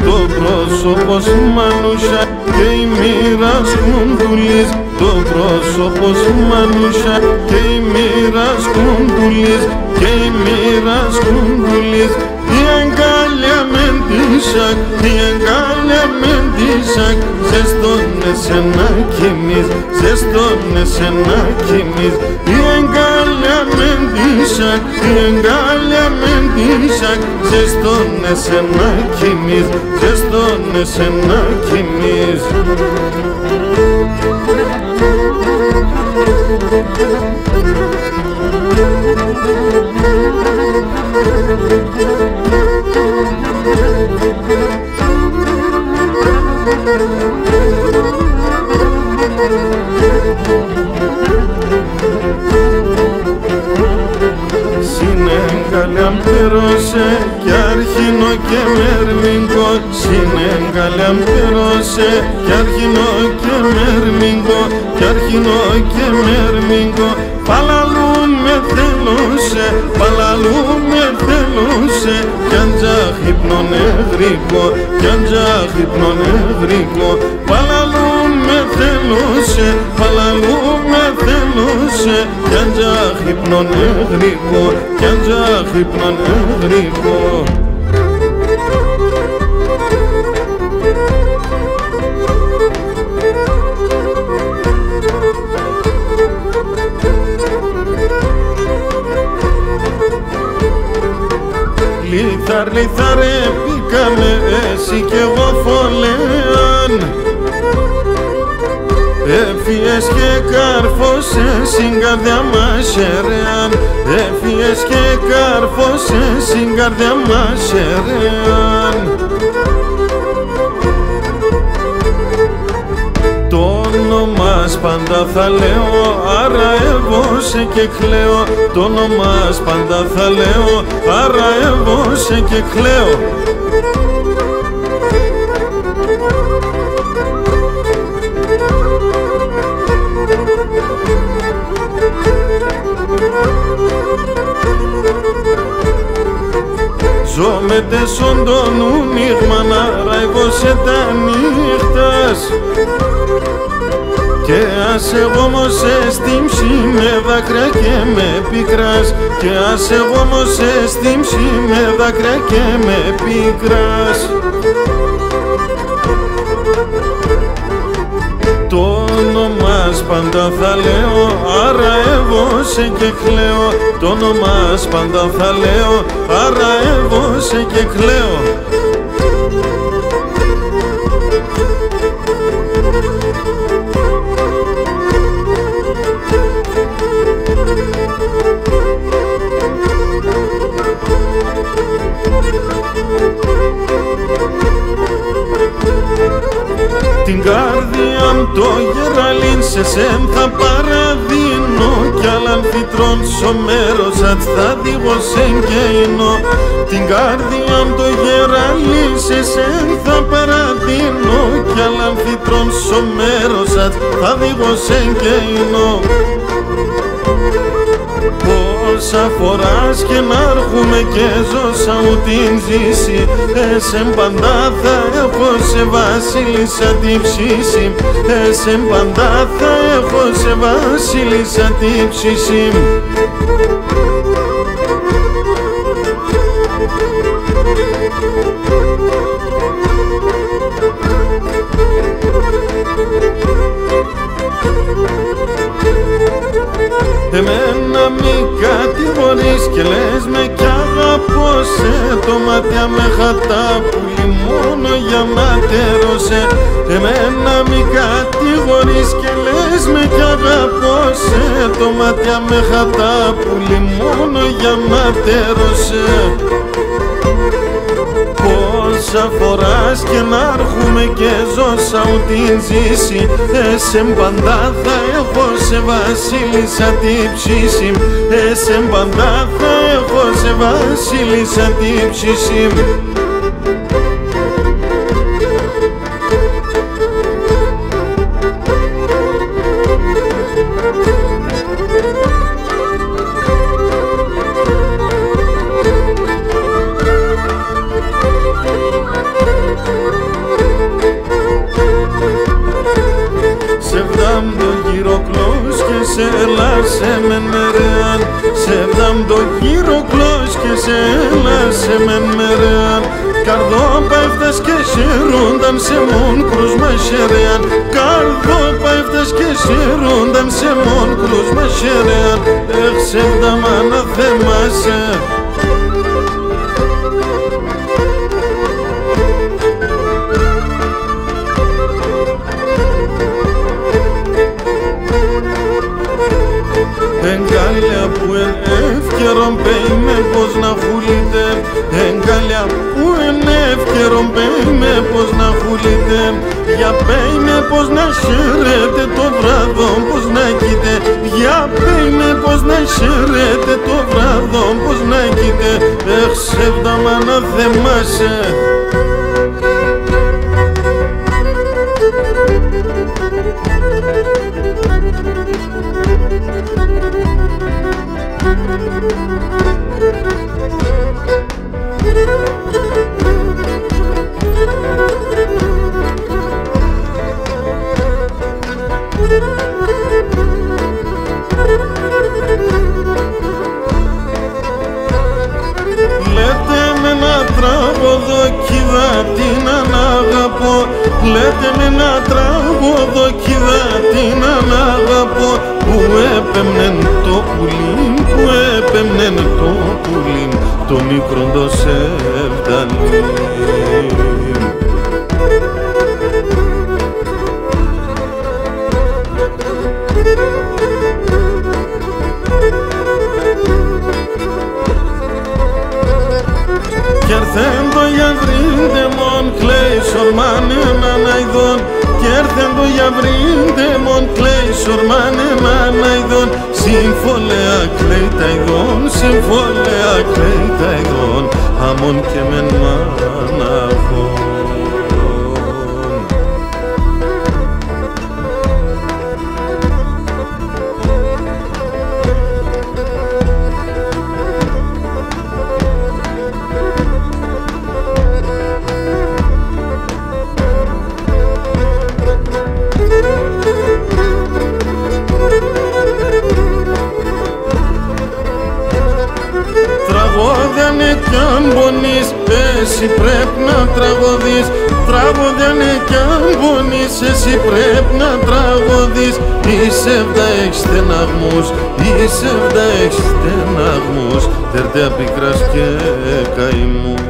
Το πρόσωπος μανούσα και η μοίρα σκουντουλής, το πρόσωπος μανούσα και η μοίρα σκουντουλής, και η μοίρα σκουντουλής. Η αγκάλια μεντήσακ, η αγκάλια μεντήσακ, ζεστώνεσαι να κοιμείς, ζεστώνεσαι να κοιμείς. Η αγκάλια μεντήσακ, η αγκάλια μεντήσακ, ζεστώνεσαι να κοιμείς, ζεστώνεσαι να κοιμείς. Συνέγκαλιαμ πέρωσε κι αρχινό και μερμήγκο, συνέγκαλιαμ πέρωσε κι αρχινό και μερμήγκο, κι αρχινό και μερμήγκο. Παλαλού με θέλωσε, παλαλού με θέλωσε, κι αντζά χυπνον ευρικό, κι αντζά χυπνον ευρικό. Παλαλού με θέλωσε, παλαλού με θέλωσε, κι αντζά χυπνον ευρικό, κι αντζά χυπνον ευρικό. Λίθαρ, λίθαρ επίκαμε εσύ κι εγώ φωλέαν, έφυγες και κάρφωσες στην καρδιά μας ερεάν, έφυγες και κάρφωσες στην καρδιά μας ερεάν. Το όνομα πάντα θα λέω, άρα εγώ σε και κλαίω. Το όνομα πάντα θα λέω, άρα εγώ σε και κλαίω. Ζω με τεσόν το νου νύχμανα, ραϊβώ σε τα νύχτας. Και ας εγώ όμως εστίμψει με δάκρυα και με πικράς, και ας εγώ όμως εστίμψει με δάκρυα και με πικράς. Το όνομα πάντα θα λέω, άρα εγώ σε και κλαίω. Το όνομα πάντα θα λέω, άρα εγώ σε και κλαίω. Την καρδιά μου το γεραλίν σε σεν θα παραδίνω, κι άλλαν φυτρών στο μέρος ατ θα δίγω σεν και εινώ. Την καρδιά μου το γεραλίν σε σεν θα παραδίνω, κι άλλαν φυτρών στο μέρος ατ θα δίγω σεν και εινώ. Πόσα φοράς και να έρχομαι και ζώσα μου την ζήση, εσεν παντά θα έχω σε βασίλισσα την ψήση, εσεν παντά θα έχω σε βασίλισσα την ψήση. Εμένα μη κατηγορείς και λες με κι αγαπώ σε, το μάτια με χατάπουλη μόνο για ματέρωσε. Εμένα μη κατηγορείς και λες με κι αγαπώ σε, το μάτια με χατάπουλη μόνο για ματέρωσε. Πώς όσα φοράς και να έρχομαι και ζώσα ούτιν ζήσει. Εσεμ παντά θα έχω σε βασίλισσα την ψήση. Εσεμ παντά θα έχω σε βασίλισσα την ψήση. Σεβδάμ το γυροκλός και σε έλασε μεν μερεάν. Σεβδάμ το γυροκλός και σε έλασε μεν μερεάν. Καρδόπα έφτας και σιρούνταν σε μον κρούσμα σερεάν. Καρδόπα έφτας και σιρούνταν σε μον κρούσμα σερεάν. Εχ σεβδάμ αναθέμασε. Εγκάλια που εν εύκαιρον πέιμε πως να χουλείτε. Εγκάλια που εν εύκαιρον πέιμε πως να χουλείτε. Για πέιμε πως να χαίρετε το βράδο πως να κοίτε. Για πέιμε πως να χαίρετε το βράδο πως να κοίτε. Εχ σεβδάμα να θεμάσαι. Λέτε με ένα τραγωδοκίδα την αναγαπώ. Λέτε με ένα τραγωδοκίδα την αναγαπώ. Που έπεμνεν το πουλίν, που έπεμνεν το πουλίν, το μικρό το σεβδαλίν. Κι έρθεν το γιαβρίντε μον κλέισορ μάνεν αηδόν. Κι έρθεν το γιαβρίντε μον κλέισορ μάνεν αηδόν. Συμφωλέα κλαίει τα ειδών, συμφωλέα κλαίει τα ειδών, αμον και μεν μάναχον. Τραγώδανε κι αν πονείς, εσύ πρέπει να τραγωδείς. Τραγώδανε κι αν πονείς, εσύ πρέπει να τραγωδείς. Η σεβδα έχει στεναγμούς, η σεβδα έχει στεναγμούς, τερταία πικράς και καημούς.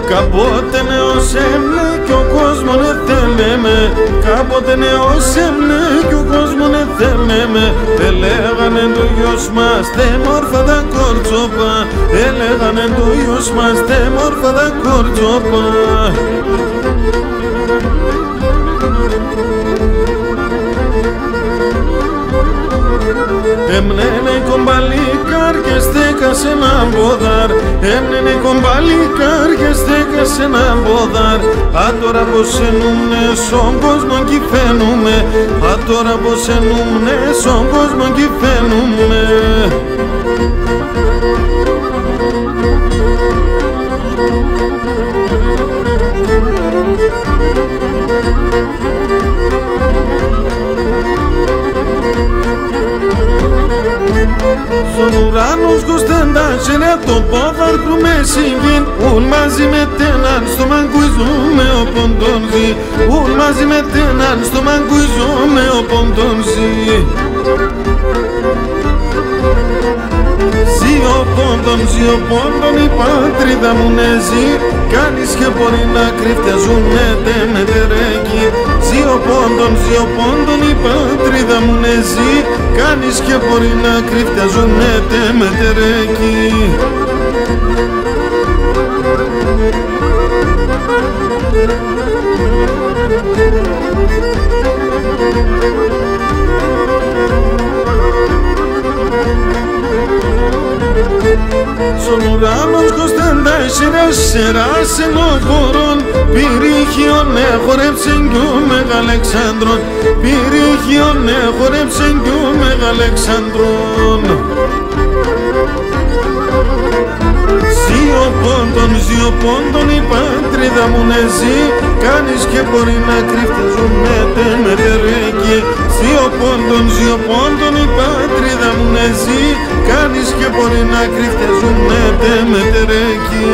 Κάποτε νέος έμνε κι ο κόσμος θέλε με. Κάποτε νέος έμνε κι ο κόσμος θέλε με. Έλεγανε το γιος μας τε μόρφα τα κορτσόπα. Έλεγανε το γιος μας τε μόρφα τα κορτσόπα. Έμνενε κομπαλίκαρ και στέκασε ένα μπόδαρ. Έμνενε κομπαλίκαρ και στέκασε ένα μπόδαρ. Α τώρα πως εννοούμνε στον κόσμο κι φαίνουμε. Α τώρα πως εννοούμνε στον κόσμο κι φαίνουμε. Στον ουρανό σκοστεντάζεται το πόδαρ που με συγκίν. Ούν μαζί με τέναν στο μαγκουίζουμε ο ποντον ζει. Ούν μαζί με τέναν στο μαγκουίζουμε ο ποντον ζει. Ζιο πόντων η πατρίδα μου ναι ζει, κανείς και μπορεί να κρυφτιαζούνε με τερέκι. Ζιο πόντων η πατρίδα μου ναι ζει, κανείς και μπορεί να κρυφτιαζούνε με τερέκι. Στον ουρανό σκοστέντα σειράς ενοχωρών, πυρίχιον έχορεψεν κι ο Μεγαλεξάνδρον, πυρίχιον έχορεψεν κι ο Μεγαλεξάνδρον. Ζιο πόντων η πατρίδα μου ναι ζει, κανείς και μπορεί να κρυφτιαζούνε με τερέκι. Ζιο πόντων η πατρίδα μου ναι ζει, κανείς και μπορεί να κρυφτιαζούνε με τερέκι.